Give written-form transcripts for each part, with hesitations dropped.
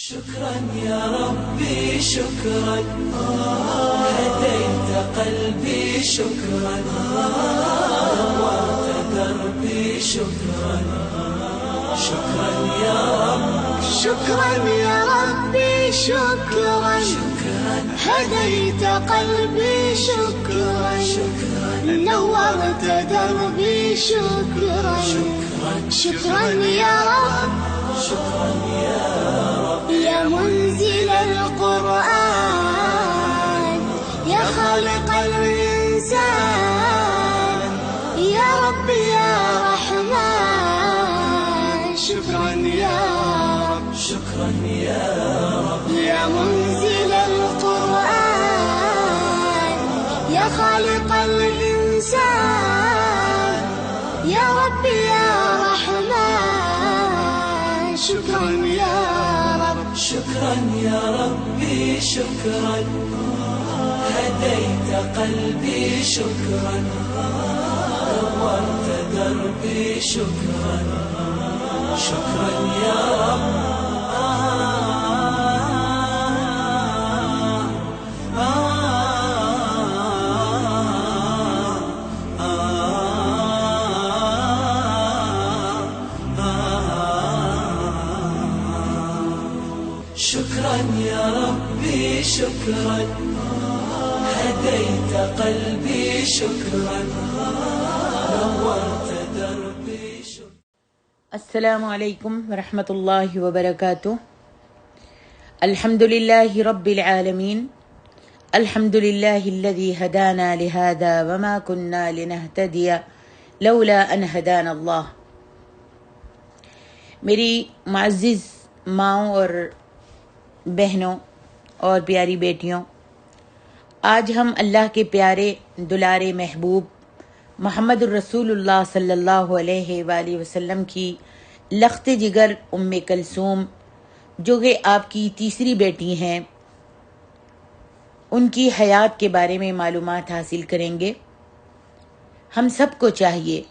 شكرا يا ربي شكرا هديت قلبي شكرا نورت دربي شكرا شكرا يا رب شكرا يا ربي شكرا هديت قلبي شكرا نورت دربي شكرا شكرا يا رب شكرا يا رب يا منزل القرآن يا خالق الإنسان يا رب يا رحمن شكرا يا رب شكرا يا رب يا منزل القرآن يا خالق الإنسان يا رب يا رحمن شكرا يا رب شكرا يا ربي شكرا هديت قلبي شكرا نورت دربي شكرا شكرا يا رب شكرا يا ربي شكرا هديت قلبي شكرا نورت دربي شكرا. السلام علیکم ورحمۃ اللہ وبرکاتہ. الحمد للہ رب العالمین. الحمد للہ الذی ہدانا لہذا وما كنا لنہتدی لولا ان ہدانا اللہ. میری معزز ماؤں اور بہنوں اور پیاری بیٹیوں، آج ہم اللہ کے پیارے دلارے محبوب محمد الرسول اللہ صلی اللہ علیہ وآلہ وسلم کی لخت جگر ام کلثوم، جو کہ آپ کی تیسری بیٹی ہیں، ان کی حیات کے بارے میں معلومات حاصل کریں گے. ہم سب کو چاہیے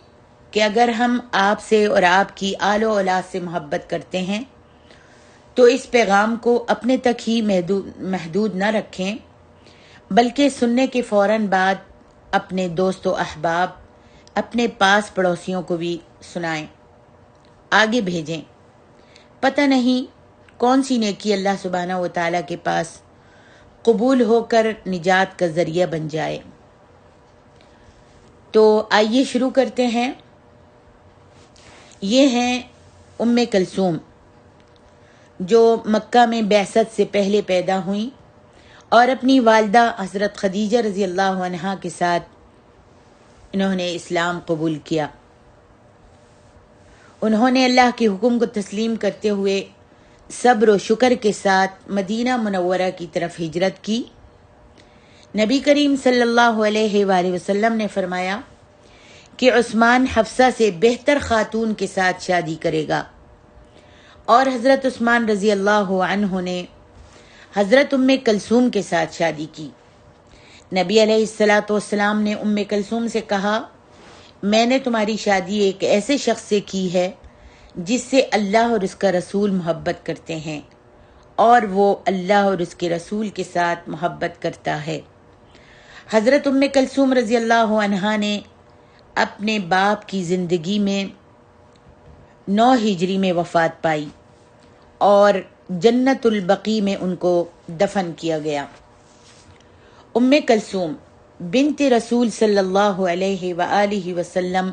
کہ اگر ہم آپ سے اور آپ کی آل و اولاد سے محبت کرتے ہیں تو اس پیغام کو اپنے تک ہی محدود نہ رکھیں، بلکہ سننے کے فوراً بعد اپنے دوست و احباب، اپنے پاس پڑوسیوں کو بھی سنائیں، آگے بھیجیں. پتہ نہیں کون سی نیکی اللہ سبحانہ و تعالیٰ کے پاس قبول ہو کر نجات کا ذریعہ بن جائے. تو آئیے شروع کرتے ہیں. یہ ہیں ام کلثوم، جو مکہ میں بعثت سے پہلے پیدا ہوئیں اور اپنی والدہ حضرت خدیجہ رضی اللہ عنہا کے ساتھ انہوں نے اسلام قبول کیا. انہوں نے اللہ کے حکم کو تسلیم کرتے ہوئے صبر و شکر کے ساتھ مدینہ منورہ کی طرف ہجرت کی. نبی کریم صلی اللہ علیہ وآلہ وسلم نے فرمایا کہ عثمان حفصہ سے بہتر خاتون کے ساتھ شادی کرے گا، اور حضرت عثمان رضی اللہ عنہ نے حضرت ام کلثوم کے ساتھ شادی کی. نبی علیہ السلام نے ام کلثوم سے کہا، میں نے تمہاری شادی ایک ایسے شخص سے کی ہے جس سے اللہ اور اس کا رسول محبت کرتے ہیں، اور وہ اللہ اور اس کے رسول کے ساتھ محبت کرتا ہے. حضرت ام کلثوم رضی اللہ عنہا نے اپنے باپ کی زندگی میں 9 ہجری میں وفات پائی اور جنت البقیع میں ان کو دفن کیا گیا. ام کلثوم بنت رسول صلی اللہ علیہ وآلہ وسلم،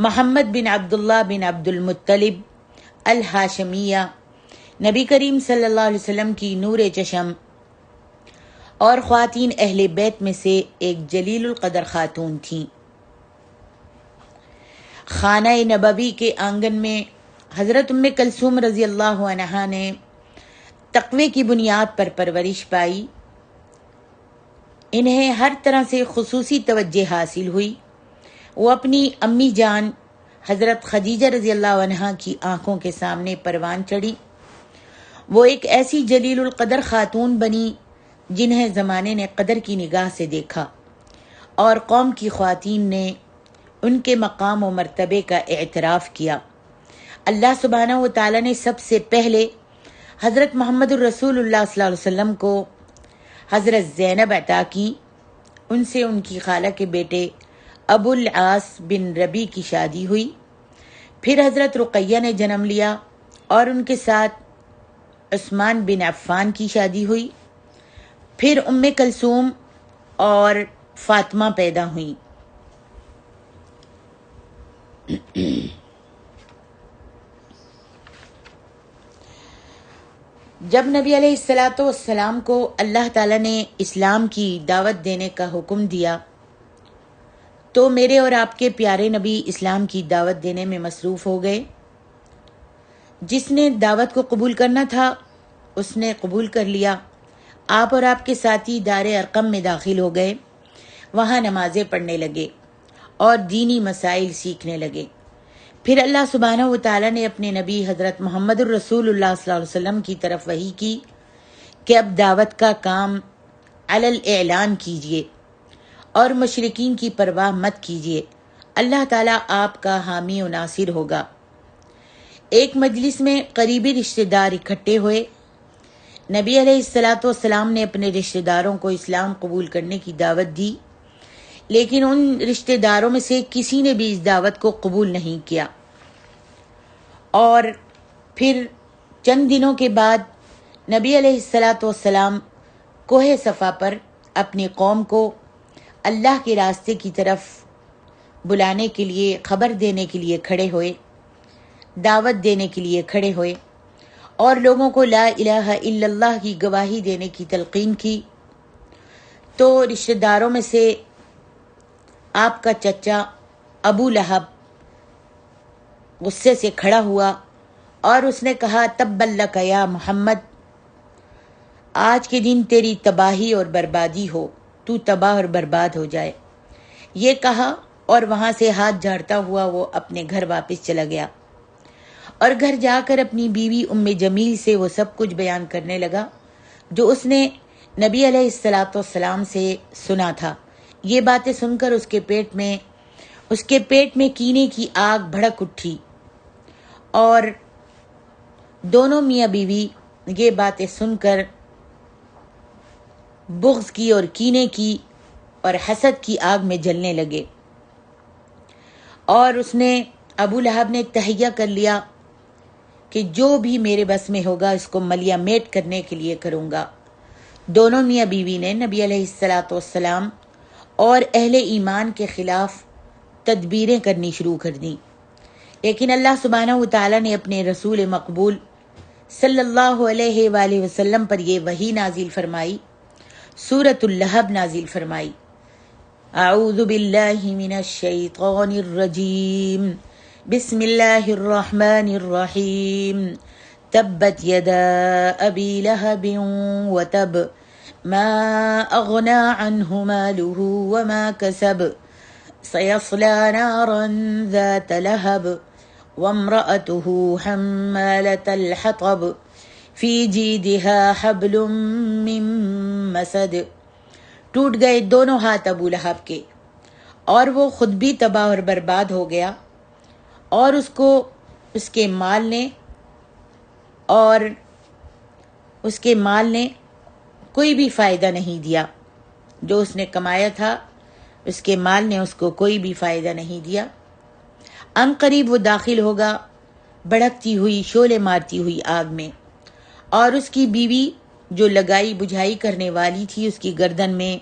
محمد بن عبداللہ بن عبد المطلب الہاشمیہ، نبی کریم صلی اللہ علیہ وسلم کی نور چشم اور خواتین اہل بیت میں سے ایک جلیل القدر خاتون تھیں. خانہ نبوی کے آنگن میں حضرت ام کلثوم رضی اللہ عنہا نے تقوی کی بنیاد پر پرورش پائی. انہیں ہر طرح سے خصوصی توجہ حاصل ہوئی. وہ اپنی امی جان حضرت خدیجہ رضی اللہ عنہا کی آنکھوں کے سامنے پروان چڑھی. وہ ایک ایسی جلیل القدر خاتون بنی جنہیں زمانے نے قدر کی نگاہ سے دیکھا، اور قوم کی خواتین نے ان کے مقام و مرتبے کا اعتراف کیا. اللہ سبحانہ و تعالیٰ نے سب سے پہلے حضرت محمد الرسول اللہ صلی اللہ علیہ وسلم کو حضرت زینب عطا کی، ان سے ان کی خالہ کے بیٹے ابو العاص بن ربی کی شادی ہوئی۔ پھر حضرت رقیہ نے جنم لیا اور ان کے ساتھ عثمان بن عفان کی شادی ہوئی۔ پھر ام کلثوم اور فاطمہ پیدا ہوئیں۔ جب نبی علیہ الصلاۃ والسلام کو اللہ تعالیٰ نے اسلام کی دعوت دینے کا حکم دیا تو میرے اور آپ کے پیارے نبی اسلام کی دعوت دینے میں مصروف ہو گئے۔ جس نے دعوت کو قبول کرنا تھا اس نے قبول کر لیا۔ آپ اور آپ کے ساتھی دار ارقم میں داخل ہو گئے، وہاں نمازیں پڑھنے لگے اور دینی مسائل سیکھنے لگے۔ پھر اللہ سبحانہ و تعالیٰ نے اپنے نبی حضرت محمد الرسول اللہ صلی اللہ علیہ وسلم کی طرف وحی کی کہ اب دعوت کا کام علی الاعلان کیجیے اور مشرکین کی پرواہ مت کیجیے، اللہ تعالیٰ آپ کا حامی و ناصر ہوگا۔ ایک مجلس میں قریبی رشتہ دار اکٹھے ہوئے۔ نبی علیہ الصلاۃ والسلام نے اپنے رشتہ داروں کو اسلام قبول کرنے کی دعوت دی، لیکن ان رشتہ داروں میں سے کسی نے بھی اس دعوت کو قبول نہیں کیا۔ اور پھر چند دنوں کے بعد نبی علیہ الصلاۃ والسلام کوہ صفا پر اپنی قوم کو اللہ کے راستے کی طرف بلانے کے لیے، خبر دینے کے لیے کھڑے ہوئے، دعوت دینے کے لیے کھڑے ہوئے اور لوگوں کو لا الہ الا اللہ کی گواہی دینے کی تلقین کی۔ تو رشتہ داروں میں سے آپ کا چچا ابو لہب غصے سے کھڑا ہوا اور اس نے کہا تبا لک یا محمد، آج کے دن تیری تباہی اور بربادی ہو، تو تباہ اور برباد ہو جائے۔ یہ کہا اور وہاں سے ہاتھ جھاڑتا ہوا وہ اپنے گھر واپس چلا گیا اور گھر جا کر اپنی بیوی ام جمیل سے وہ سب کچھ بیان کرنے لگا جو اس نے نبی علیہ الصلاۃ والسلام سے سنا تھا۔ یہ باتیں سن کر اس کے پیٹ میں کینے کی آگ بھڑک اٹھی اور دونوں میاں بیوی یہ باتیں سن کر بغض کی اور کینے کی اور حسد کی آگ میں جلنے لگے۔ اور اس نے ابو لہب نے تہیہ کر لیا کہ جو بھی میرے بس میں ہوگا اس کو ملیا میٹ کرنے کے لیے کروں گا۔ دونوں میاں بیوی نے نبی علیہ الصلاۃ والسلام اور اہل ایمان کے خلاف تدبیریں کرنی شروع کر دیں، لیکن اللہ سبحانہ و تعالیٰ نے اپنے رسول مقبول صلی اللہ علیہ وآلہ وسلم پر یہ وحی نازل فرمائی، سورۃ اللہب نازل فرمائی۔ اعوذ باللہ من الشیطان الرجیم، بسم اللہ الرحمن الرحیم، تبت یدا ابی لہب وتب ما اغنى عنه ماله وما كسب سيصلى نارا ذات لهب وامرأته حمالة الحطب في جيدها حبل من مسد۔ ٹوٹ گئے دونوں ہاتھ ابو لہب کے اور وہ خود بھی تباہ اور برباد ہو گیا اور اس کو اس کے مال نے کوئی بھی فائدہ نہیں دیا۔ جو اس نے کمایا تھا اس کے مال نے اس کو کوئی بھی فائدہ نہیں دیا۔ ان قریب وہ داخل ہوگا بھڑکتی ہوئی، شعلے مارتی ہوئی آگ میں، اور اس کی بیوی جو لگائی بجھائی کرنے والی تھی اس کی گردن میں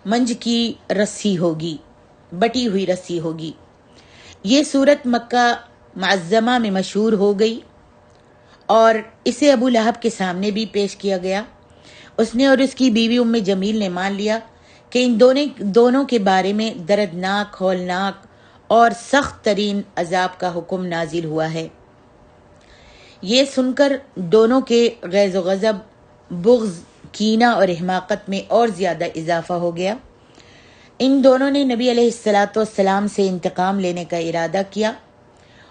منج کی رسی ہوگی، بٹی ہوئی رسی ہوگی۔ یہ صورت مکہ معظمہ میں مشہور ہو گئی اور اسے ابو لہب کے سامنے بھی پیش کیا گیا۔ اس نے اور اس کی بیوی ام جمیل نے مان لیا کہ ان دونوں کے بارے میں دردناک، ہولناک اور سخت ترین عذاب کا حکم نازل ہوا ہے۔ یہ سن کر دونوں کے غیظ و غضب، بغض، کینہ اور حماقت میں اور زیادہ اضافہ ہو گیا۔ ان دونوں نے نبی علیہ الصلاۃ والسلام سے انتقام لینے کا ارادہ کیا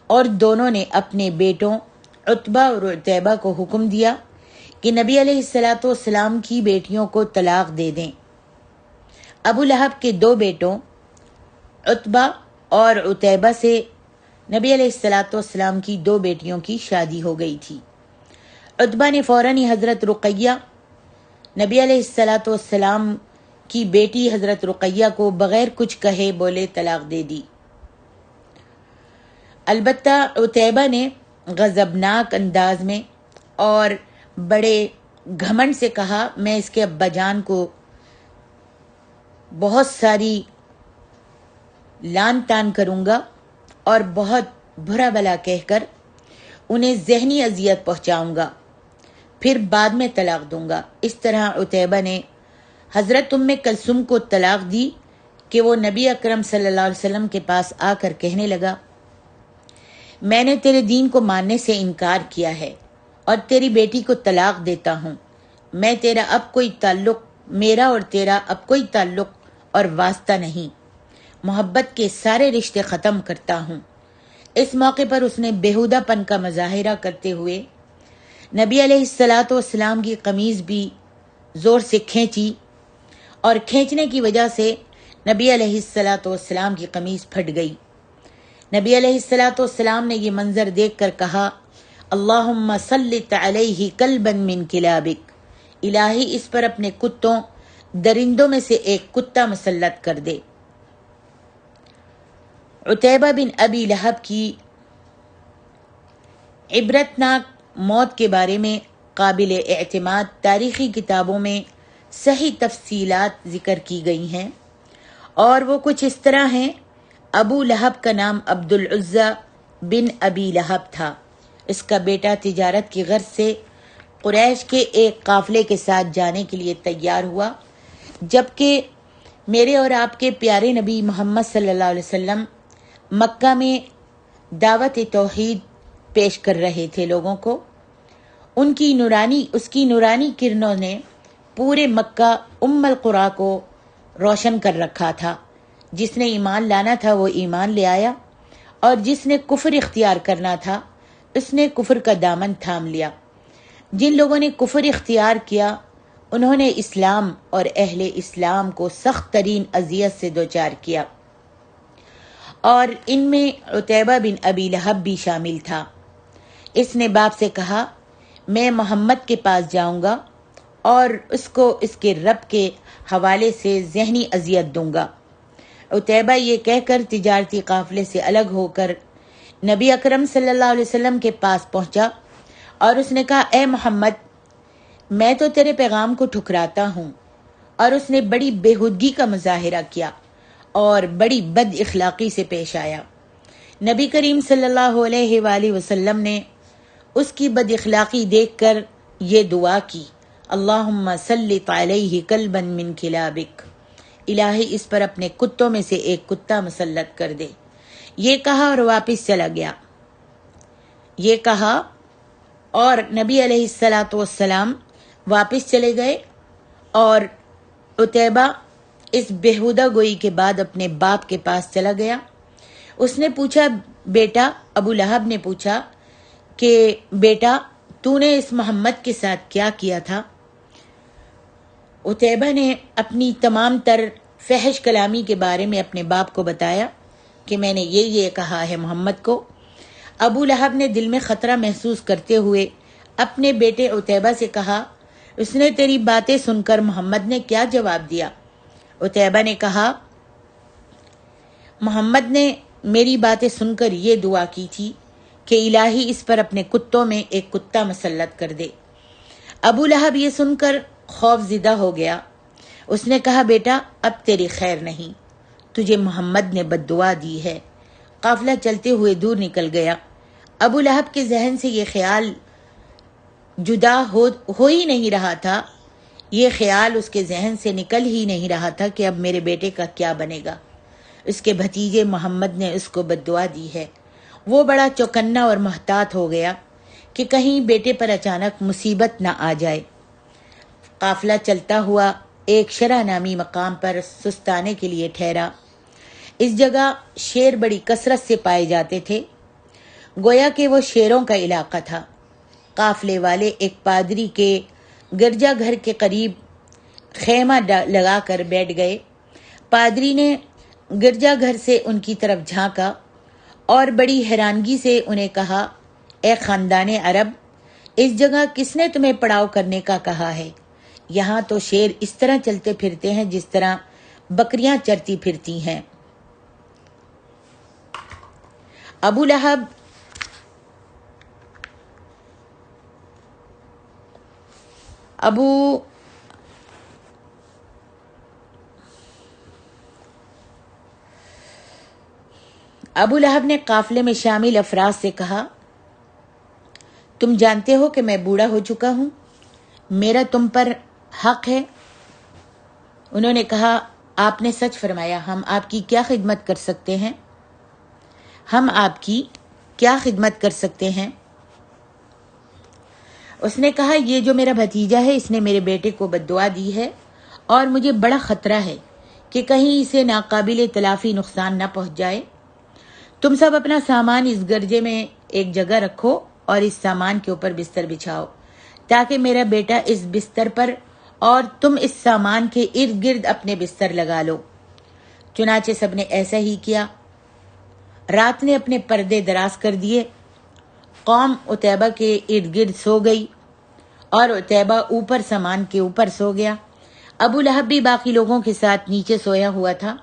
اور دونوں نے اپنے بیٹوں عتبہ اور عتیبہ کو حکم دیا کہ نبی علیہ الصلاۃ والسلام کی بیٹیوں کو طلاق دے دیں۔ ابو لہب کے دو بیٹوں عتبہ اور عتیبہ سے نبی علیہ الصلاۃ والسلام کی دو بیٹیوں کی شادی ہو گئی تھی۔ عتبہ نے فوراً ہی حضرت رقیہ نبی علیہ السلام کی بیٹی حضرت رقیہ کو بغیر کچھ کہے بولے طلاق دے دی۔ البتہ عتیبہ نے غضبناک انداز میں اور بڑے گھمنڈ سے کہا میں اس کے ابا جان کو بہت ساری لان تان کروں گا اور بہت برا بلا کہہ کر انہیں ذہنی اذیت پہنچاؤں گا، پھر بعد میں طلاق دوں گا۔ اس طرح عتیبہ نے حضرت ام کلثوم کو طلاق دی کہ وہ نبی اکرم صلی اللہ علیہ وسلم کے پاس آ کر کہنے لگا میں نے تیرے دین کو ماننے سے انکار کیا ہے اور تیری بیٹی کو طلاق دیتا ہوں۔ میرا اور تیرا اب کوئی تعلق اور واسطہ نہیں، محبت کے سارے رشتے ختم کرتا ہوں۔ اس موقع پر اس نے بےہودہ پن کا مظاہرہ کرتے ہوئے نبی علیہ السلام کی قمیض بھی زور سے کھینچی اور کھینچنے کی وجہ سے نبی علیہ السلام کی قمیض پھٹ گئی۔ نبی علیہ السلام نے یہ منظر دیکھ کر کہا اللہم سلط علیہ کلبا من کلابک، الہی اس پر اپنے کتوں درندوں میں سے ایک کتا مسلط کر دے۔ عتیبہ بن ابی لہب کی عبرتناک موت کے بارے میں قابل اعتماد تاریخی کتابوں میں صحیح تفصیلات ذکر کی گئی ہیں اور وہ کچھ اس طرح ہیں۔ ابو لہب کا نام عبد العزیٰ بن ابی لہب تھا۔ اس کا بیٹا تجارت کی غرض سے قریش کے ایک قافلے کے ساتھ جانے کے لیے تیار ہوا، جبکہ میرے اور آپ کے پیارے نبی محمد صلی اللہ علیہ وسلم مکہ میں دعوت توحید پیش کر رہے تھے لوگوں کو۔ اس کی نورانی کرنوں نے پورے مکہ ام القریٰ کو روشن کر رکھا تھا۔ جس نے ایمان لانا تھا وہ ایمان لے آیا اور جس نے کفر اختیار کرنا تھا اس نے کفر کا دامن تھام لیا۔ جن لوگوں نے کفر اختیار کیا انہوں نے اسلام اور اہل اسلام کو سخت ترین اذیت سے دوچار کیا، اور ان میں عتیبہ بن ابی لہب بھی شامل تھا۔ اس نے باپ سے کہا میں محمد کے پاس جاؤں گا اور اس کو اس کے رب کے حوالے سے ذہنی اذیت دوں گا۔ عتیبہ یہ کہہ کر تجارتی قافلے سے الگ ہو کر نبی اکرم صلی اللہ علیہ وسلم کے پاس پہنچا اور اس نے کہا اے محمد میں تو تیرے پیغام کو ٹھکراتا ہوں، اور اس نے بڑی بےہودگی کا مظاہرہ کیا اور بڑی بد اخلاقی سے پیش آیا۔ نبی کریم صلی اللہ علیہ وآلہ وسلم نے اس کی بد اخلاقی دیکھ کر یہ دعا کی اللہم سلط علیہ کلبا من کلابک، الہی اس پر اپنے کتوں میں سے ایک کتا مسلط کر دے۔ یہ کہا اور واپس چلا گیا۔ یہ کہا اور نبی علیہ السلام واپس چلے گئے، اور عتیبہ اس بےہودہ گوئی کے بعد اپنے باپ کے پاس چلا گیا۔ اس نے پوچھا بیٹا، ابو لہب نے پوچھا کہ بیٹا تو نے اس محمد کے ساتھ کیا کیا تھا؟ عتیبہ نے اپنی تمام تر فحش کلامی کے بارے میں اپنے باپ کو بتایا کہ میں نے یہ کہا ہے محمد کو۔ ابو لہب نے دل میں خطرہ محسوس کرتے ہوئے اپنے بیٹے عتیبہ سے کہا اس نے تیری باتیں سن کر محمد نے کیا جواب دیا؟ عتیبہ نے کہا محمد نے میری باتیں سن کر یہ دعا کی تھی کہ الہی اس پر اپنے کتوں میں ایک کتا مسلط کر دے۔ ابو لہب یہ سن کر خوف زدہ ہو گیا۔ اس نے کہا بیٹا اب تیری خیر نہیں، تجھے محمد نے بد دعا دی ہے۔ قافلہ چلتے ہوئے دور نکل گیا۔ ابو لہب کے ذہن سے یہ خیال جدا ہو ہی نہیں رہا تھا، یہ خیال اس کے ذہن سے نکل ہی نہیں رہا تھا کہ اب میرے بیٹے کا کیا بنے گا۔ اس کے بھتیجے محمد نے اس کو بد دعا دی ہے۔ وہ بڑا چوکنا اور محتاط ہو گیا کہ کہیں بیٹے پر اچانک مصیبت نہ آ جائے۔ قافلہ چلتا ہوا ایک شرح نامی مقام پر سستانے کے لیے ٹھہرا۔ اس جگہ شیر بڑی کثرت سے پائے جاتے تھے، گویا کہ وہ شیروں کا علاقہ تھا۔ قافلے والے ایک پادری کے گرجا گھر کے قریب خیمہ لگا کر بیٹھ گئے۔ پادری نے گرجا گھر سے ان کی طرف جھانکا اور بڑی حیرانگی سے انہیں کہا اے خاندان عرب، اس جگہ کس نے تمہیں پڑاؤ کرنے کا کہا ہے؟ یہاں تو شیر اس طرح چلتے پھرتے ہیں جس طرح بکریاں چرتی پھرتی ہیں۔ ابو لہب ابو لہب نے قافلے میں شامل افراد سے کہا، تم جانتے ہو کہ میں بوڑھا ہو چکا ہوں، میرا تم پر حق ہے؟ انہوں نے کہا، آپ نے سچ فرمایا، ہم آپ کی کیا خدمت کر سکتے ہیں؟ ہم آپ کی کیا خدمت کر سکتے ہیں؟ اس نے کہا، یہ جو میرا بھتیجا ہے اس نے میرے بیٹے کو بددعا دی ہے اور مجھے بڑا خطرہ ہے کہ کہیں اسے ناقابل تلافی نقصان نہ پہنچ جائے۔ تم سب اپنا سامان اس گرجے میں ایک جگہ رکھو اور اس سامان کے اوپر بستر بچھاؤ تاکہ میرا بیٹا اس بستر پر اور تم اس سامان کے ارد گرد اپنے بستر لگا لو۔ چنانچہ سب نے ایسا ہی کیا۔ رات نے اپنے پردے دراز کر دیے، قوم عتیبہ کے ارد گرد سو گئی اور عتیبہ اوپر سامان کے اوپر سو گیا۔ ابو لہب بھی باقی لوگوں کے ساتھ نیچے سویا ہوا تھا۔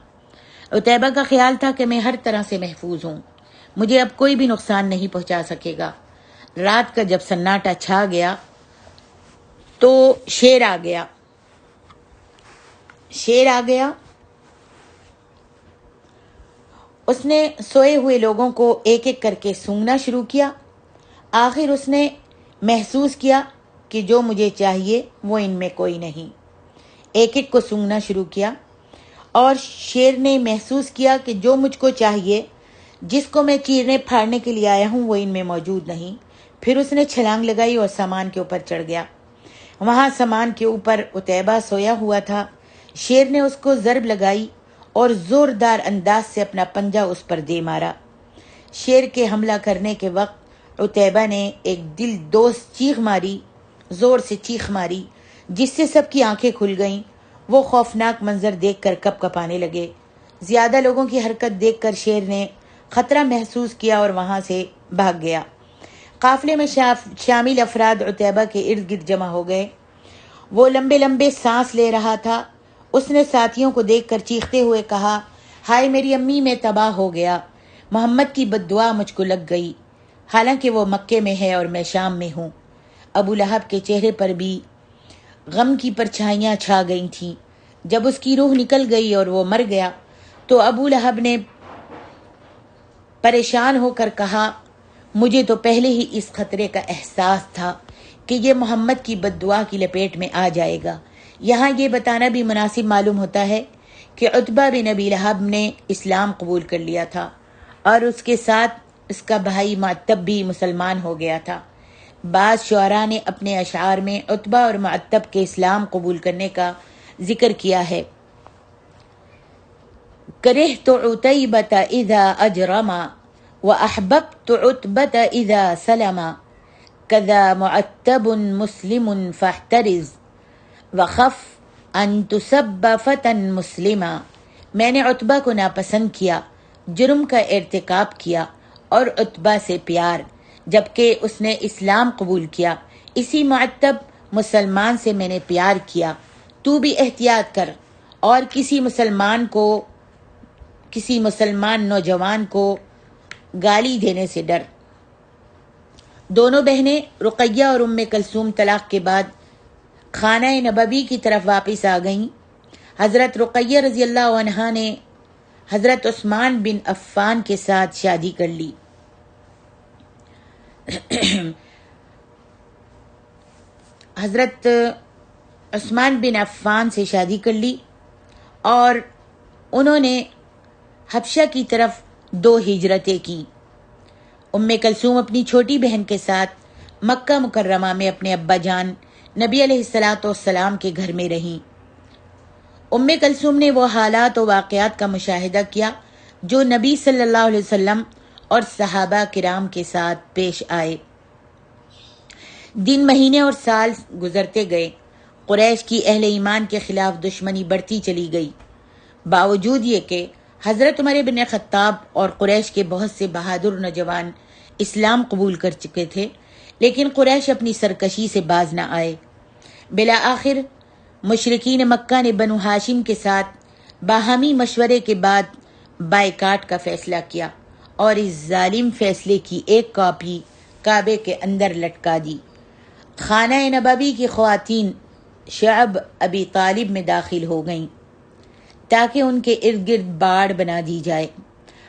عتیبہ کا خیال تھا کہ میں ہر طرح سے محفوظ ہوں، مجھے اب کوئی بھی نقصان نہیں پہنچا سکے گا۔ رات کا جب سناٹا چھا گیا تو شیر آ گیا۔ اس نے سوئے ہوئے لوگوں کو ایک ایک کر کے سونگنا شروع کیا۔ آخر اس نے محسوس کیا کہ جو مجھے چاہیے وہ ان میں کوئی نہیں۔ ایک ایک کو سونگنا شروع کیا اور شیر نے محسوس کیا کہ جو مجھ کو چاہیے، جس کو میں چیرنے پھاڑنے کے لیے آیا ہوں، وہ ان میں موجود نہیں۔ پھر اس نے چھلانگ لگائی اور سامان کے اوپر چڑھ گیا۔ وہاں سامان کے اوپر عتیبہ سویا ہوا تھا۔ شیر نے اس کو ضرب لگائی اور زوردار انداز سے اپنا پنجہ اس پر دے مارا۔ شیر کے حملہ کرنے کے وقت عتیبہ نے ایک دل دوست چیخ ماری، زور سے چیخ ماری، جس سے سب کی آنکھیں کھل گئیں۔ وہ خوفناک منظر دیکھ کر کپ کپانے لگے۔ زیادہ لوگوں کی حرکت دیکھ کر شیر نے خطرہ محسوس کیا اور وہاں سے بھاگ گیا۔ قافلے میں شامل افراد عتیبہ کے ارد گرد جمع ہو گئے۔ وہ لمبے لمبے سانس لے رہا تھا۔ اس نے ساتھیوں کو دیکھ کر چیختے ہوئے کہا، ہائے میری امی، میں تباہ ہو گیا، محمد کی بددعا مجھ کو لگ گئی، حالانکہ وہ مکے میں ہے اور میں شام میں ہوں۔ ابو لہب کے چہرے پر بھی غم کی پرچھائیاں چھا گئی تھیں۔ جب اس کی روح نکل گئی اور وہ مر گیا تو ابو لہب نے پریشان ہو کر کہا، مجھے تو پہلے ہی اس خطرے کا احساس تھا کہ یہ محمد کی بددعا کی لپیٹ میں آ جائے گا۔ یہاں یہ بتانا بھی مناسب معلوم ہوتا ہے کہ عتبہ بن ابی لہب نے اسلام قبول کر لیا تھا اور اس کے ساتھ اس کا بھائی معتب بھی مسلمان ہو گیا تھا۔ بعض شعراء نے اپنے اشعار میں عتبہ اور معتب کے اسلام قبول کرنے کا ذکر کیا ہے۔ کرہت عتیبۃ اذا اجرما واحببت عتبۃ اذا سلما کذا معتب مسلم فاحترز وخف ان تسب فتى مسلما۔ میں نے عتبہ کو ناپسند کیا، جرم کا ارتکاب کیا اور عتبہ سے پیار، جبکہ اس نے اسلام قبول کیا۔ اسی معتب مسلمان سے میں نے پیار کیا۔ تو بھی احتیاط کر اور کسی مسلمان نوجوان کو گالی دینے سے ڈر۔ دونوں بہنیں رقیہ اور ام کلثوم طلاق کے بعد خانہ نبوی کی طرف واپس آ گئیں۔ حضرت رقیہ رضی اللہ عنہا نے حضرت عثمان بن عفان کے ساتھ شادی کر لی۔ حضرت عثمان بن عفان سے شادی کر لی اور انہوں نے حبشہ کی طرف 2 ہجرتیں کی۔ ام کلثوم اپنی چھوٹی بہن کے ساتھ مکہ مکرمہ میں اپنے ابا جان نبی علیہ الصلاۃ والسلام کے گھر میں رہیں۔ ام کلثوم نے وہ حالات و واقعات کا مشاہدہ کیا جو نبی صلی اللہ علیہ وسلم اور صحابہ کرام کے ساتھ پیش آئے۔ دن، مہینے اور سال گزرتے گئے۔ قریش کی اہل ایمان کے خلاف دشمنی بڑھتی چلی گئی۔ باوجود یہ کہ حضرت عمر بن خطاب اور قریش کے بہت سے بہادر نوجوان اسلام قبول کر چکے تھے، لیکن قریش اپنی سرکشی سے باز نہ آئے۔ بالآخر مشرکین مکہ نے بنو ہاشم کے ساتھ باہمی مشورے کے بعد بائیکاٹ کا فیصلہ کیا اور اس ظالم فیصلے کی ایک کاپی کعبے کے اندر لٹکا دی۔ خانہ نبوی کی خواتین شعب ابی طالب میں داخل ہو گئیں تاکہ ان کے ارد گرد باڑ بنا دی جائے۔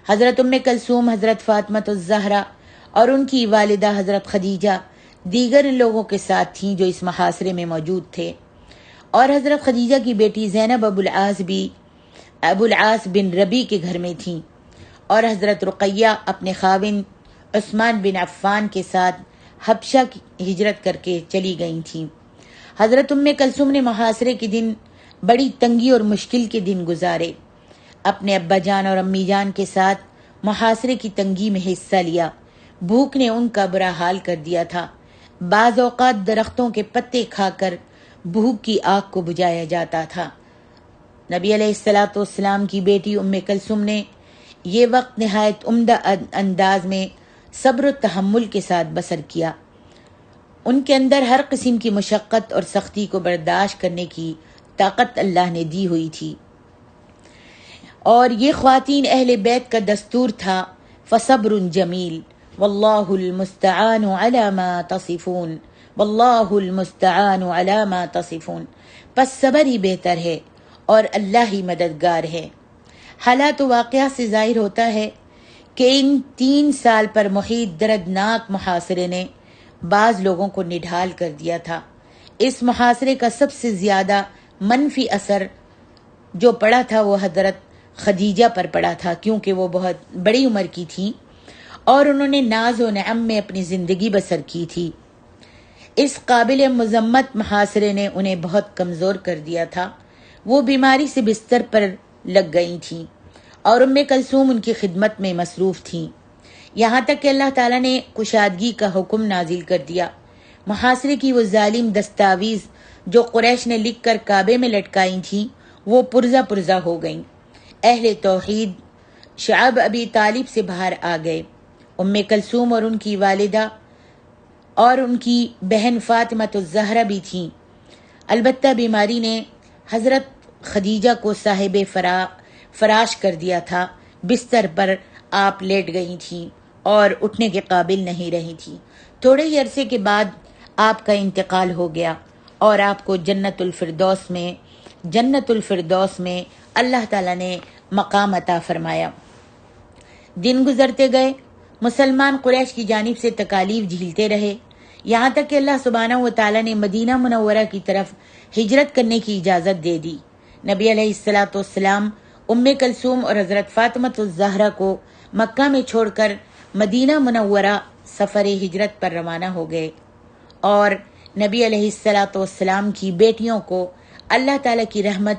حضرت ام کلثوم، حضرت فاطمہ الزہرا اور ان کی والدہ حضرت خدیجہ دیگر ان لوگوں کے ساتھ تھیں جو اس محاصرے میں موجود تھے، اور حضرت خدیجہ کی بیٹی زینب ابو العاص بن ربی کے گھر میں تھیں، اور حضرت رقیہ اپنے خاوند عثمان بن عفان کے ساتھ حبشہ کی ہجرت کر کے چلی گئی تھیں۔ حضرت ام کلثوم نے محاصرے کے دن بڑی تنگی اور مشکل کے دن گزارے۔ اپنے ابا جان اور امی جان کے ساتھ محاصرے کی تنگی میں حصہ لیا۔ بھوک نے ان کا برا حال کر دیا تھا۔ بعض اوقات درختوں کے پتے کھا کر بھوک کی آگ کو بجھایا جاتا تھا۔ نبی علیہ الصلوۃ والسلام کی بیٹی ام کلثوم نے یہ وقت نہایت عمدہ انداز میں صبر و تحمل کے ساتھ بسر کیا۔ ان کے اندر ہر قسم کی مشقت اور سختی کو برداشت کرنے کی طاقت اللہ نے دی ہوئی تھی، اور یہ خواتین اہل بیت کا دستور تھا، فصبر جمیل واللہ المستعان علی ما تصفون، واللہ المستعان علی ما تصفون، پس صبر ہی بہتر ہے اور اللہ ہی مددگار ہے۔ حالات و واقعات سے ظاہر ہوتا ہے کہ ان 3 سال پر محیط دردناک محاصرے نے بعض لوگوں کو نڈھال کر دیا تھا۔ اس محاصرے کا سب سے زیادہ منفی اثر جو پڑا تھا وہ حضرت خدیجہ پر پڑا تھا، کیونکہ وہ بہت بڑی عمر کی تھیں اور انہوں نے ناز و نعم میں اپنی زندگی بسر کی تھی۔ اس قابل مذمت محاصرے نے انہیں بہت کمزور کر دیا تھا۔ وہ بیماری سے بستر پر لگ گئی تھیں اور ام کلثوم ان کی خدمت میں مصروف تھیں، یہاں تک کہ اللہ تعالیٰ نے کشادگی کا حکم نازل کر دیا۔ محاصرے کی وہ ظالم دستاویز جو قریش نے لکھ کر کعبے میں لٹکائی تھیں وہ پرزہ ہو گئیں۔ اہل توحید شعب ابی طالب سے باہر آ گئے۔ ام کلثوم اور ان کی والدہ اور ان کی بہن فاطمہ الزہرا بھی تھیں۔ البتہ بیماری نے حضرت خدیجہ کو صاحب فراش کر دیا تھا۔ بستر پر آپ لیٹ گئی تھیں اور اٹھنے کے قابل نہیں رہی تھیں۔ تھوڑے ہی عرصے کے بعد آپ کا انتقال ہو گیا اور آپ کو جنت الفردوس میں اللہ تعالیٰ نے مقام عطا فرمایا۔ دن گزرتے گئے، مسلمان قریش کی جانب سے تکالیف جھیلتے رہے، یہاں تک کہ اللہ سبحانہ و تعالیٰ نے مدینہ منورہ کی طرف ہجرت کرنے کی اجازت دے دی۔ نبی علیہ الصلوۃ والسلام ام کلثوم اور حضرت فاطمہ الزہرا کو مکہ میں چھوڑ کر مدینہ منورہ سفر ہجرت پر روانہ ہو گئے، اور نبی علیہ الصلوۃ والسلام کی بیٹیوں کو اللہ تعالیٰ کی رحمت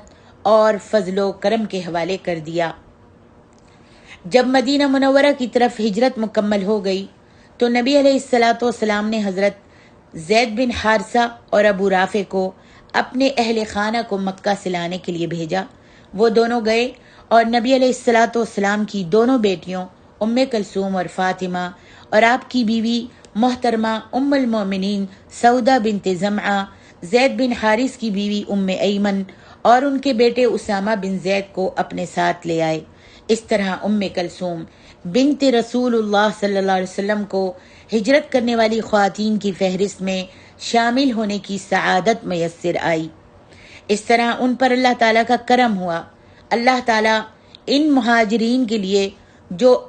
اور فضل و کرم کے حوالے کر دیا۔ جب مدینہ منورہ کی طرف ہجرت مکمل ہو گئی تو نبی علیہ الصلوۃ والسلام نے حضرت زید بن حارثہ اور ابو رافع کو اپنے اہل خانہ کو مکہ سے لانے کے لیے بھیجا۔ وہ دونوں گئے اور نبی علیہ الصلوۃ والسلام کی دونوں بیٹیوں ام کلثوم اور فاطمہ اور آپ کی بیوی محترمہ ام المومنین سودا بنت زمعہ، زید بن حارث کی بیوی ام ایمن اور ان کے بیٹے اسامہ بن زید کو اپنے ساتھ لے آئے۔ اس طرح ام کلثوم بنت رسول اللہ صلی اللہ علیہ وسلم کو ہجرت کرنے والی خواتین کی فہرست میں شامل ہونے کی سعادت میسر آئی۔ اس طرح ان پر اللہ تعالیٰ کا کرم ہوا۔ اللہ تعالیٰ ان مہاجرین کے لیے جو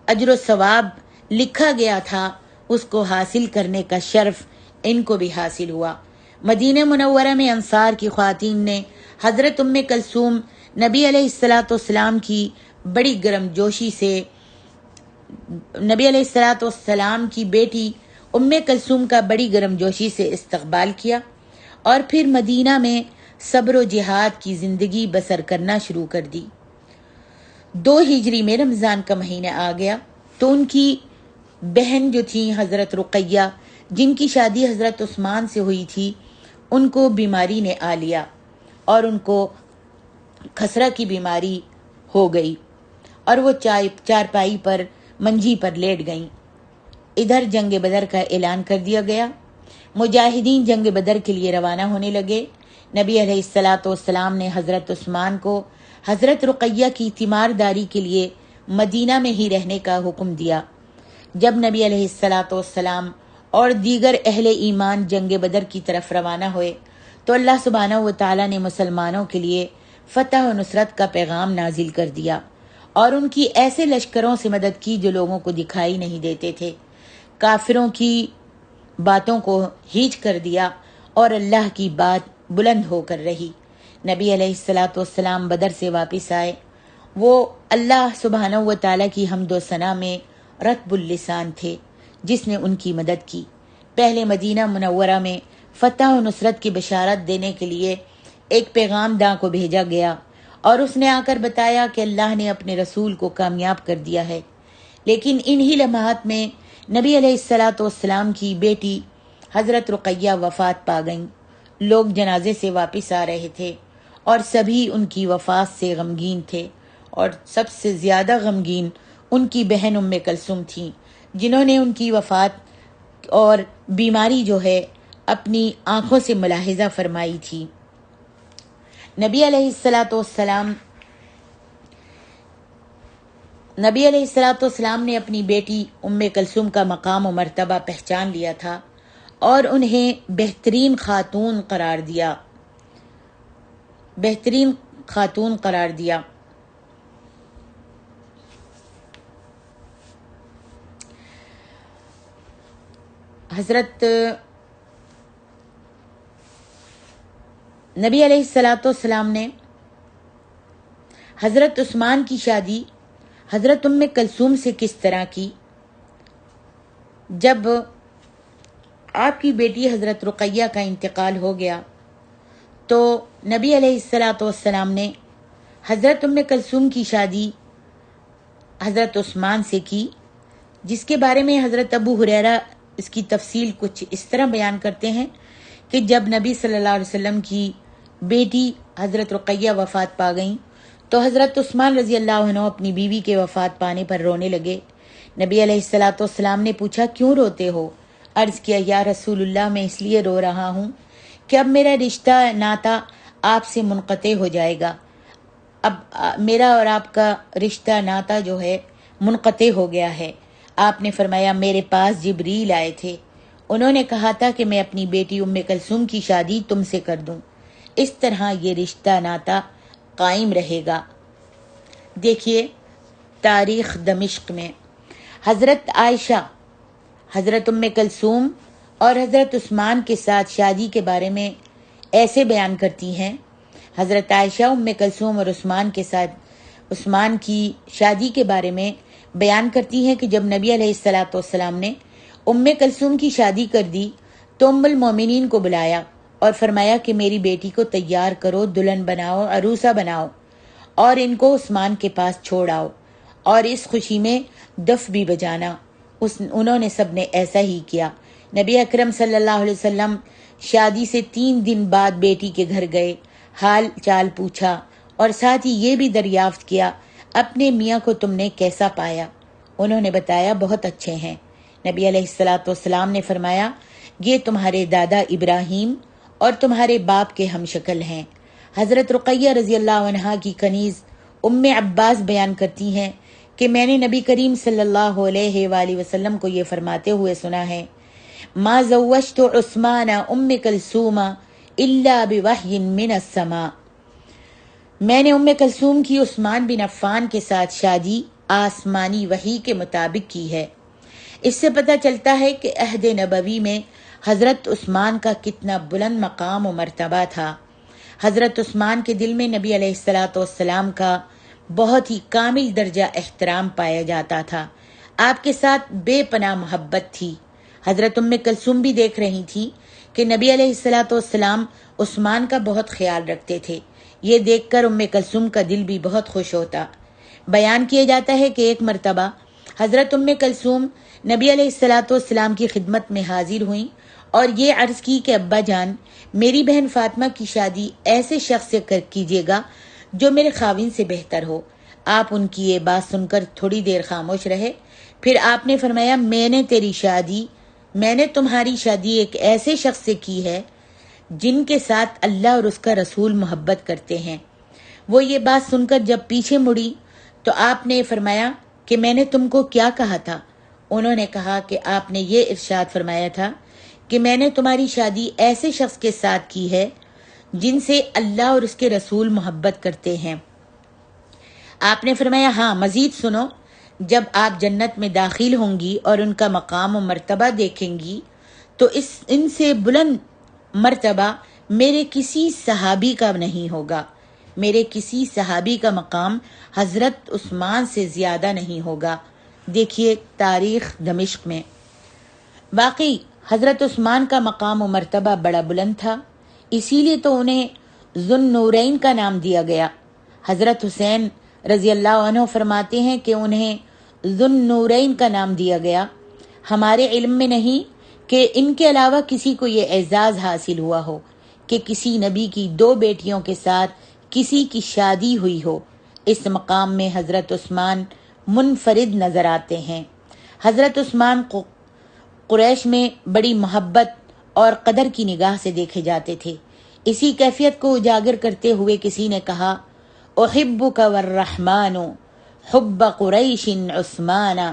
اجر و ثواب لکھا گیا تھا اس کو حاصل کرنے کا شرف ان کو بھی حاصل ہوا۔ مدینہ منورہ میں انصار کی خواتین نے حضرت ام کلثوم نبی علیہ الصلوۃ والسلام کی بڑی گرمجوشی سے نبی علیہ الصلوۃ والسلام کی بیٹی ام کلثوم کا بڑی گرمجوشی سے استقبال کیا اور پھر مدینہ میں صبر و جہاد کی زندگی بسر کرنا شروع کر دی۔ 2 ہجری میں رمضان کا مہینہ آ گیا تو ان کی بہن جو تھیں حضرت رقیہ، جن کی شادی حضرت عثمان سے ہوئی تھی، ان کو بیماری نے آ لیا اور ان کو خسرہ کی بیماری ہو گئی اور وہ چارپائی پر منجی پر لیٹ گئیں۔ ادھر جنگ بدر کا اعلان کر دیا گیا۔ مجاہدین جنگ بدر کے لیے روانہ ہونے لگے۔ نبی علیہ الصلاۃ والسلام نے حضرت عثمان کو حضرت رقیہ کی تیمارداری کے لیے مدینہ میں ہی رہنے کا حکم دیا۔ جب نبی علیہ الصلاۃ والسلام اور دیگر اہل ایمان جنگ بدر کی طرف روانہ ہوئے تو اللہ سبحانہ و تعالیٰ نے مسلمانوں کے لیے فتح و نصرت کا پیغام نازل کر دیا اور ان کی ایسے لشکروں سے مدد کی جو لوگوں کو دکھائی نہیں دیتے تھے۔ کافروں کی باتوں کو ہیج کر دیا اور اللہ کی بات بلند ہو کر رہی۔ نبی علیہ الصلاۃ والسلام بدر سے واپس آئے۔ وہ اللہ سبحانہ و تعالیٰ کی حمد و ثنا میں رطب اللسان تھے جس نے ان کی مدد کی۔ پہلے مدینہ منورہ میں فتح و نصرت کی بشارت دینے کے لیے ایک پیغام داں کو بھیجا گیا اور اس نے آ کر بتایا کہ اللہ نے اپنے رسول کو کامیاب کر دیا ہے۔ لیکن انہی لمحات میں نبی علیہ الصلاۃ والسلام کی بیٹی حضرت رقیہ وفات پا گئیں۔ لوگ جنازے سے واپس آ رہے تھے اور سبھی ان کی وفات سے غمگین تھے، اور سب سے زیادہ غمگین ان کی بہن ام کلثوم تھیں جنہوں نے ان کی وفات اور بیماری جو ہے اپنی آنکھوں سے ملاحظہ فرمائی تھی۔ نبی علیہ الصلاۃ والسلام نے اپنی بیٹی ام کلثوم کا مقام و مرتبہ پہچان لیا تھا اور انہیں بہترین خاتون قرار دیا۔ حضرت نبی علیہ الصلاۃ والسلام نے حضرت عثمان کی شادی حضرت ام کلثوم سے کس طرح کی؟ جب آپ کی بیٹی حضرت رقیہ کا انتقال ہو گیا تو نبی علیہ الصلاۃ والسلام نے حضرت ام کلثوم کی شادی حضرت عثمان سے کی، جس کے بارے میں حضرت ابو ہریرہ اس کی تفصیل کچھ اس طرح بیان کرتے ہیں کہ جب نبی صلی اللہ علیہ وسلم کی بیٹی حضرت رقیہ وفات پا گئیں تو حضرت عثمان رضی اللہ عنہ اپنی بیوی کے وفات پانے پر رونے لگے۔ نبی علیہ الصلاۃ والسلام نے پوچھا، کیوں روتے ہو؟ عرض کیا، یا رسول اللہ، میں اس لیے رو رہا ہوں کہ اب میرا رشتہ ناتا آپ سے منقطع ہو جائے گا۔ اب میرا اور آپ کا رشتہ ناتا جو ہے منقطع ہو گیا ہے۔ آپ نے فرمایا، میرے پاس جبریل آئے تھے، انہوں نے کہا تھا کہ میں اپنی بیٹی ام کلثوم کی شادی تم سے کر دوں، اس طرح یہ رشتہ ناتا قائم رہے گا۔ دیکھیے تاریخ دمشق میں حضرت عائشہ حضرت ام کلثوم اور حضرت عثمان کے ساتھ شادی کے بارے میں ایسے بیان کرتی ہیں۔ حضرت عائشہ ام کلثوم اور عثمان کی شادی کے بارے میں بیان کرتی ہیں کہ جب نبی علیہ الصلاۃ والسلام نے ام کلثوم کی شادی کر دی تو ام المومنین کو بلایا اور فرمایا کہ میری بیٹی کو تیار کرو، دلہن بناؤ، عروسہ بناؤ اور ان کو عثمان کے پاس چھوڑ آؤ اور اس خوشی میں دف بھی بجانا۔ انہوں نے سب نے ایسا ہی کیا۔ نبی اکرم صلی اللہ علیہ وسلم شادی سے 3 دن بعد بیٹی کے گھر گئے، حال چال پوچھا اور ساتھ ہی یہ بھی دریافت کیا، اپنے میاں کو تم نے کیسا پایا؟ انہوں نے بتایا، بہت اچھے ہیں۔ نبی علیہ الصلاۃ والسلام نے فرمایا، یہ تمہارے دادا ابراہیم اور تمہارے باپ کے ہم شکل ہیں۔ حضرت رقیہ رضی اللہ عنہا کی کنیز ام عباس بیان کرتی ہیں کہ میں نے نبی کریم صلی اللہ علیہ وآلہ وسلم کو یہ فرماتے ہوئے سنا ہے، ما زوجت عثمان ام کلثوم الا بوحی من السماء، میں نے ام کلثوم کی عثمان بن عفان کے ساتھ شادی آسمانی وحی کے مطابق کی ہے۔ اس سے پتہ چلتا ہے کہ عہد نبوی میں حضرت عثمان کا کتنا بلند مقام و مرتبہ تھا۔ حضرت عثمان کے دل میں نبی علیہ الصلاۃ والسلام کا بہت ہی کامل درجہ احترام پایا جاتا تھا، آپ کے ساتھ بے پناہ محبت تھی۔ حضرت ام کلثوم بھی دیکھ رہی تھی کہ نبی علیہ الصلاۃ والسلام عثمان کا بہت خیال رکھتے تھے۔ یہ دیکھ کر ام کلثوم کا دل بھی بہت خوش ہوتا۔ بیان کیا جاتا ہے کہ ایک مرتبہ حضرت ام کلثوم نبی علیہ الصلاۃ والسلام کی خدمت میں حاضر ہوئیں اور یہ عرض کی کہ ابا جان، میری بہن فاطمہ کی شادی ایسے شخص سے کیجیے گا جو میرے خاوند سے بہتر ہو۔ آپ ان کی یہ بات سن کر تھوڑی دیر خاموش رہے۔ پھر آپ نے فرمایا میں نے تمہاری شادی ایک ایسے شخص سے کی ہے جن کے ساتھ اللہ اور اس کا رسول محبت کرتے ہیں۔ وہ یہ بات سن کر جب پیچھے مڑی تو آپ نے فرمایا کہ میں نے تم کو کیا کہا تھا؟ انہوں نے کہا کہ آپ نے یہ ارشاد فرمایا تھا کہ میں نے تمہاری شادی ایسے شخص کے ساتھ کی ہے جن سے اللہ اور اس کے رسول محبت کرتے ہیں۔ آپ نے فرمایا ہاں مزید سنو، جب آپ جنت میں داخل ہوں گی اور ان کا مقام و مرتبہ دیکھیں گی تو ان سے بلند مرتبہ میرے کسی صحابی کا نہیں ہوگا، میرے کسی صحابی کا مقام حضرت عثمان سے زیادہ نہیں ہوگا۔ دیکھیے تاریخ دمشق میں واقعی حضرت عثمان کا مقام و مرتبہ بڑا بلند تھا، اسی لیے تو انہیں ذو النورین کا نام دیا گیا۔ حضرت حسین رضی اللہ عنہ فرماتے ہیں کہ انہیں ذو النورین کا نام دیا گیا۔ ہمارے علم میں نہیں کہ ان کے علاوہ کسی کو یہ اعزاز حاصل ہوا ہو کہ کسی نبی کی 2 بیٹیوں کے ساتھ کسی کی شادی ہوئی ہو۔ اس مقام میں حضرت عثمان منفرد نظر آتے ہیں۔ حضرت عثمان کو قریش میں بڑی محبت اور قدر کی نگاہ سے دیکھے جاتے تھے۔ اسی کیفیت کو اجاگر کرتے ہوئے کسی نے کہا احبک والرحمن حب قریش عثمانا،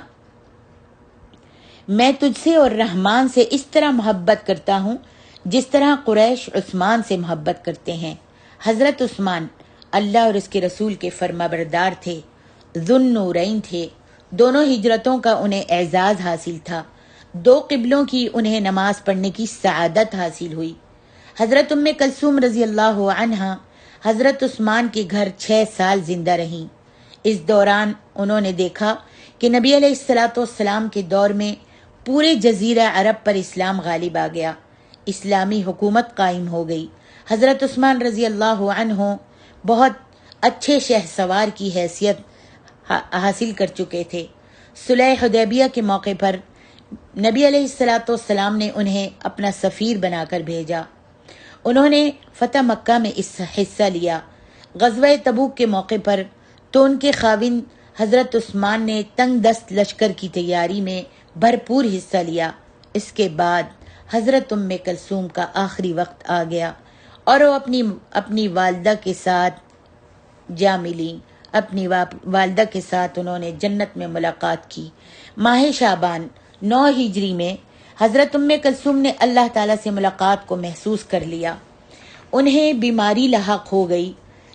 میں تجھ سے اور رحمان سے اس طرح محبت کرتا ہوں جس طرح قریش عثمان سے محبت کرتے ہیں۔ حضرت عثمان اللہ اور اس کے رسول کے فرمانبردار تھے، ذو النورین تھے، دونوں ہجرتوں کا انہیں اعزاز حاصل تھا، 2 قبلوں کی انہیں نماز پڑھنے کی سعادت حاصل ہوئی۔ حضرت ام کلثوم رضی اللہ عنہا حضرت عثمان کے گھر 6 سال زندہ رہیں۔ اس دوران انہوں نے دیکھا کہ نبی علیہ السلام کے دور میں پورے جزیرہ عرب پر اسلام غالب آ گیا، اسلامی حکومت قائم ہو گئی۔ حضرت عثمان رضی اللہ عنہ بہت اچھے شہ سوار کی حیثیت حاصل کر چکے تھے۔ صلح حدیبیہ کے موقع پر نبی علیہ السلام نے انہیں اپنا سفیر بنا کر بھیجا۔ انہوں نے فتح مکہ میں اس حصہ لیا۔ غزوہ تبوک کے موقع پر تو ان کے خاوند حضرت عثمان نے تنگ دست لشکر کی تیاری میں بھرپور حصہ لیا۔ اس کے بعد حضرت ام کلثوم کا آخری وقت آ گیا اور وہ اپنی والدہ کے ساتھ جا ملی۔ اپنی والدہ کے ساتھ انہوں نے جنت میں ملاقات کی۔ ماہ شعبان 9 ہجری میں حضرت ام کلثوم نے اللہ تعالیٰ سے ملاقات کو محسوس کر لیا۔ انہیں بیماری لاحق ہو گئی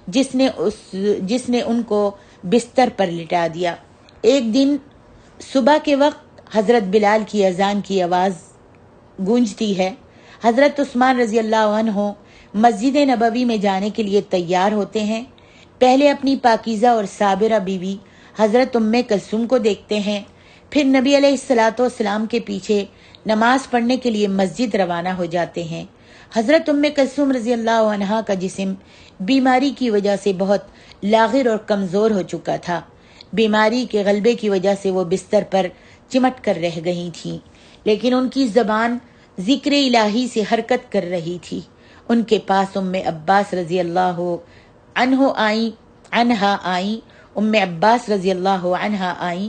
جس نے ان کو بستر پر لٹا دیا۔ ایک دن صبح کے وقت حضرت بلال کی اذان کی آواز گونجتی ہے۔ حضرت عثمان رضی اللہ عنہ مسجد نبوی میں جانے کے لیے تیار ہوتے ہیں۔ پہلے اپنی پاکیزہ اور صابرہ بیوی حضرت ام کلثوم کو دیکھتے ہیں، پھر نبی علیہ السلام کے پیچھے نماز پڑھنے کے لیے مسجد روانہ ہو جاتے ہیں۔ حضرت ام کلثوم رضی اللہ عنہا کا جسم بیماری کی وجہ سے بہت لاغر اور کمزور ہو چکا تھا۔ بیماری کے غلبے کی وجہ سے وہ بستر پر چمٹ کر رہ گئی تھیں، لیکن ان کی زبان ذکر الہی سے حرکت کر رہی تھی۔ ان کے پاس ام عباس رضی اللہ عنہا آئیں۔ ام عباس رضی اللہ عنہا آئیں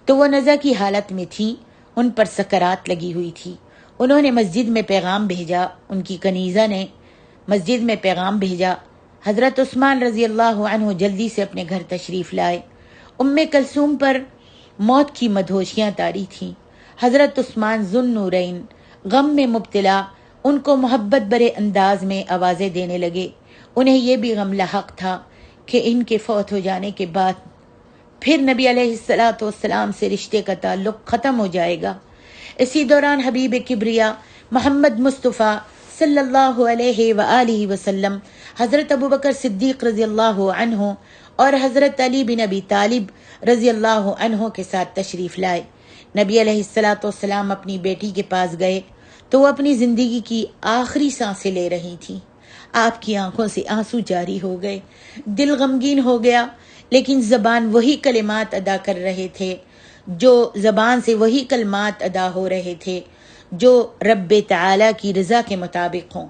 تو وہ نزع کی حالت میں تھیں، ان پر سکرات لگی ہوئی تھی۔ انہوں نے مسجد میں پیغام بھیجا، ان کی کنیزہ نے مسجد میں پیغام بھیجا۔ حضرت عثمان رضی اللہ عنہ جلدی سے اپنے گھر تشریف لائے۔ ام کلثوم پر موت کی مدہوشیاں طاری تھیں۔ حضرت عثمان ذو النورین غم میں مبتلا ان کو محبت برے انداز میں آوازیں دینے لگے۔ انہیں یہ بھی غم لاحق تھا کہ ان کے فوت ہو جانے کے بعد پھر نبی علیہ السلام سے رشتے کا تعلق ختم ہو جائے گا۔ اسی دوران حبیب کبریا محمد مصطفیٰ صلی اللہ علیہ وآلہ وسلم حضرت ابوبکر صدیق رضی اللہ عنہ اور حضرت علی بن ابی طالب رضی اللہ عنہ کے ساتھ تشریف لائے۔ نبی علیہ السلام اپنی بیٹی کے پاس گئے تو وہ اپنی زندگی کی آخری سانسیں لے رہی تھیں۔ آپ کی آنکھوں سے آنسو جاری ہو گئے، دل غمگین ہو گیا، لیکن زبان وہی کلمات ادا کر رہے تھے جو رب تعالی کی رضا کے مطابق ہوں۔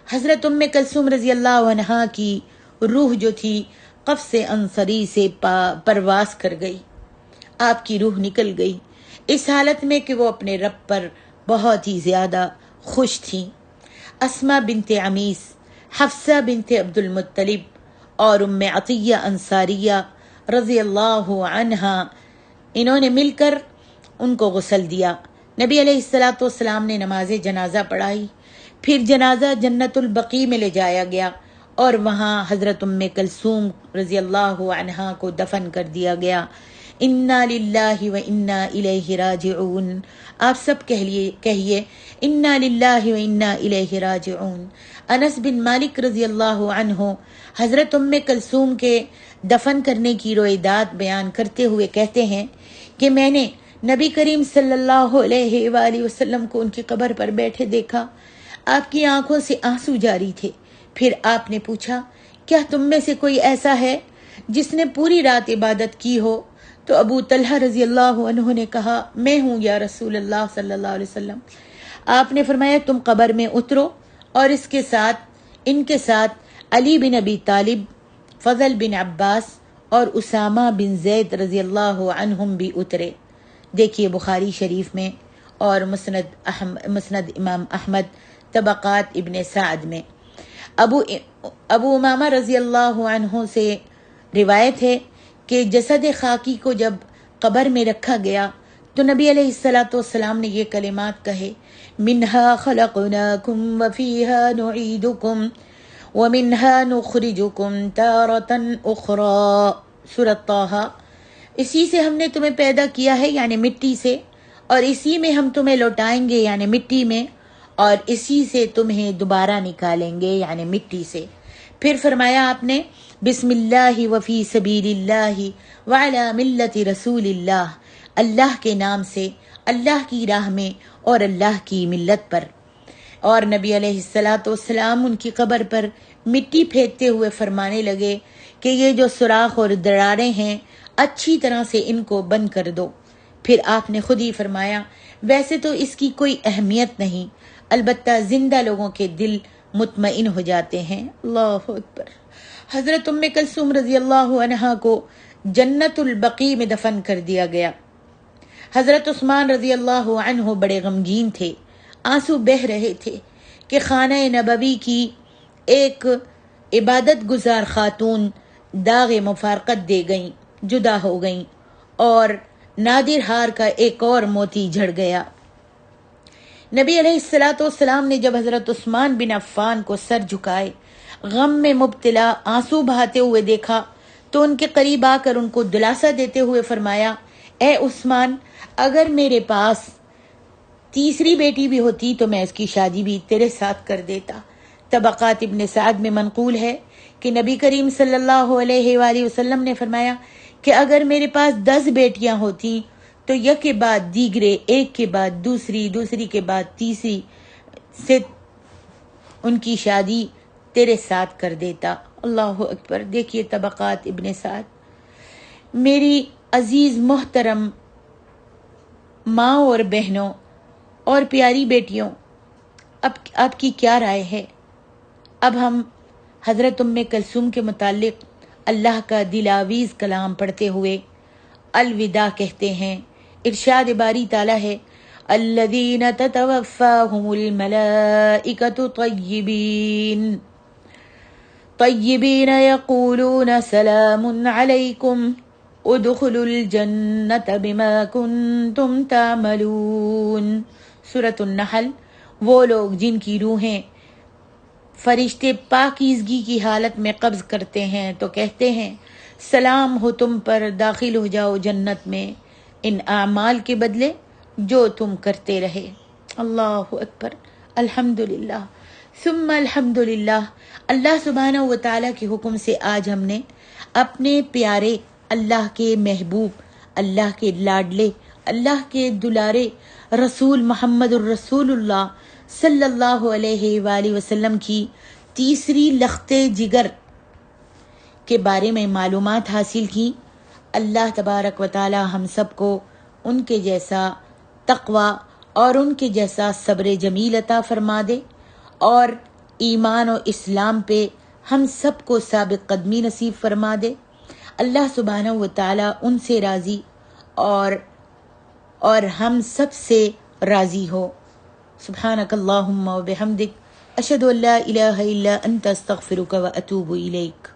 حضرت ام کلثوم رضی اللہ عنہا کی روح جو تھی قفص انصری سے پرواز کر گئی، آپ کی روح نکل گئی۔ اس حالت میں کہ وہ اپنے رب پر بہت ہی زیادہ خوش تھیں۔ اسما بنت عمیس، حفصہ بنت عبد المطلب اور ام عطیہ انصاریہ رضی اللہ عنہا، انہوں نے مل کر ان کو غسل دیا۔ نبی علیہ الصلاۃ والسلام نے نماز جنازہ پڑھائی، پھر جنازہ جنت البقیع میں لے جایا گیا اور وہاں حضرت ام کلثوم رضی اللہ عنہا کو دفن کر دیا گیا۔ انا للہ و انا الیہ راجعون، آپ سب کہیے انا للہ و انا الیہ راجعون۔ انس بن مالک رضی اللہ عنہ حضرت ام کلثوم کے دفن کرنے کی روایات بیان کرتے ہوئے کہتے ہیں کہ میں نے نبی کریم صلی اللہ علیہ وآلہ وسلم کو ان کی قبر پر بیٹھے دیکھا، آپ کی آنکھوں سے آنسو جاری تھے۔ پھر آپ نے پوچھا کیا تم میں سے کوئی ایسا ہے جس نے پوری رات عبادت کی ہو؟ تو ابو طلحہ رضی اللہ عنہ نے کہا میں ہوں یا رسول اللہ صلی اللہ علیہ وسلم۔ آپ نے فرمایا تم قبر میں اترو، اور ان کے ساتھ علی بن ابی طالب، فضل بن عباس اور اسامہ بن زید رضی اللہ عنہم بھی اترے۔ دیکھیے بخاری شریف میں اور مسند امام احمد، طبقات ابن سعد میں۔ ابو امامہ رضی اللہ عنہ سے روایت ہے کہ جسد خاکی کو جب قبر میں رکھا گیا تو نبی علیہ الصلاۃ والسلام نے یہ کلمات کہے، منہا خلقناکم وفیہا نعیدکم ومنہا نخرجکم تارۃ اخری، سورۃ طٰہٰ۔ اسی سے ہم نے تمہیں پیدا کیا ہے یعنی مٹی سے، اور اسی میں ہم تمہیں لوٹائیں گے یعنی مٹی میں، اور اسی سے تمہیں دوبارہ نکالیں گے یعنی مٹی سے۔ پھر فرمایا آپ نے بسم اللہ وفی سبیل اللہ وعلی ملت رسول اللہ، اللہ کے نام سے، اللہ کی راہ میں اور اللہ کی ملت پر۔ اور نبی علیہ الصلاۃ والسلام ان کی قبر پر مٹی پھینکتے ہوئے فرمانے لگے کہ یہ جو سوراخ اور دراریں ہیں اچھی طرح سے ان کو بند کر دو۔ پھر آپ نے خود ہی فرمایا ویسے تو اس کی کوئی اہمیت نہیں، البتہ زندہ لوگوں کے دل مطمئن ہو جاتے ہیں۔ اللہ اکبر۔ حضرت ام کلثوم رضی اللہ عنہا کو جنت البقیع میں دفن کر دیا گیا۔ حضرت عثمان رضی اللہ عنہ بڑے غمگین تھے، آنسو بہہ رہے تھے کہ خانہ نبوی کی ایک عبادت گزار خاتون داغ مفارقت دے گئیں، جدا ہو گئیں، اور نادر ہار کا ایک اور موتی جھڑ گیا۔ نبی علیہ الصلاۃ والسلام نے جب حضرت عثمان بن عفان کو سر جھکائے، غم میں مبتلا، آنسو بہاتے ہوئے دیکھا تو ان کے قریب آ کر ان کو دلاسا دیتے ہوئے فرمایا، اے عثمان، اگر میرے پاس تیسری بیٹی بھی ہوتی تو میں اس کی شادی بھی تیرے ساتھ کر دیتا۔ طبقات ابن سعد میں منقول ہے کہ نبی کریم صلی اللہ علیہ وآلہ وسلم نے فرمایا کہ اگر میرے پاس 10 بیٹیاں ہوتی تو یک کے بعد دیگرے، ایک کے بعد دوسری، دوسری کے بعد تیسری سے ان کی شادی تیرے ساتھ کر دیتا۔ اللہ اکبر۔ دیکھیے طبقات ابن سعد۔ میری عزیز محترم ماں اور بہنوں اور پیاری بیٹیوں، اب آپ کی کیا رائے ہے؟ اب ہم حضرت ام کلثوم کے متعلق اللہ کا دلاویز کلام پڑھتے ہوئے الوداع کہتے ہیں۔ ارشاد باری تعالیٰ ہے، الذین تتوفاہم الملائکۃ طیبین یقولون سلام علیکم ادخلوا الجنۃ بما کنتم تعملون، سورۃ النحل۔ وہ لوگ جن کی روحیں فرشتے پاکیزگی کی حالت میں قبض کرتے ہیں تو کہتے ہیں سلام ہو تم پر، داخل ہو جاؤ جنت میں ان اعمال کے بدلے جو تم کرتے رہے۔ اللہ اکبر۔ الحمدللہ ثم الحمدللہ۔ اللہ سبحانہ و تعالیٰ کے حکم سے آج ہم نے اپنے پیارے اللہ کے محبوب، اللہ کے لاڈلے، اللہ کے دلارے رسول محمد الرسول اللہ صلی اللہ علیہ وآلہ وسلم کی تیسری لخت جگر کے بارے میں معلومات حاصل کی۔ اللہ تبارک و تعالی ہم سب کو ان کے جیسا تقوی اور ان کے جیسا صبر جمیل عطا فرما دے، اور ایمان و اسلام پہ ہم سب کو ثابت قدمی نصیب فرما دے۔ اللہ سبحانہ و تعالی ان سے راضی اور ہم سب سے راضی ہو۔ سبحانک اللہم و بحمدک، اشہد ان لا الہ الا انت، استغفرک و اتوب الیک۔